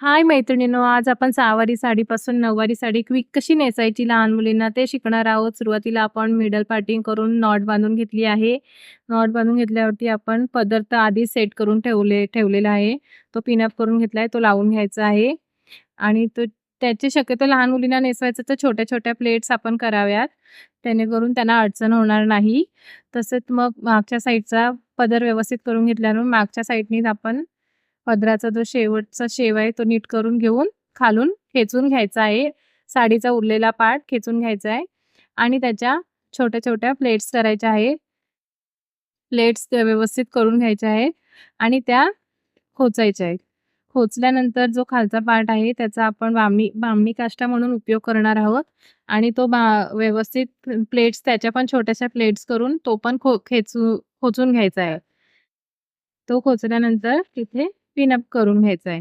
हाय मैत्रिणींनो, आज आपण सहावारी साडीपासून नऊवारी साडी क्विक कशी नेसायची लहान मुलींना ते शिकणार आहोत. सुरुवातीला आपण मिडल पार्टिंग करून नॉट बांधून घेतली आहे. नॉट बांधून घेतल्यावरती आपण पदर तर आधी सेट करून ठेवलेला आहे. तो पिन करून घेतलाय, तो लावून घ्यायचा आहे. आणि त्याची शक्यतो लहान मुलींना नेसवायचं तर छोट्या-छोट्या प्लेट्स आपण कराव्यात. जेणेकरून त्यांना अडचण होणार नाही. तसंच मग मागच्या साईडचा पदर व्यवस्थित करून घेतल्यावर मागच्या साईडनीच आपण पदराचा जो शेवटचा शेव आहे तो नीट करून घेऊन खालून खेचून घ्यायचा आहे. साडीचा उरलेला पार्ट खेचून घ्यायचा आहे आणि त्याच्या छोट्या-छोट्या प्लेट्स करायच्या आहेत. प्लेट्स व्यवस्थित करून घ्यायच्या आहेत आणि त्या खोचायच्या आहेत. खोचल्यानंतर जो खालचा पार्ट आहे त्याचा आपण बामणी काष्टा म्हणून उपयोग करणार आहोत आणि तो व्यवस्थित प्लेट्स त्याच्या पण छोट्याशा प्लेट्स करून तो पण खोचून घ्यायचा आहे. तो खोचल्यानंतर तिथे पिन करून घ्यायचा आहे.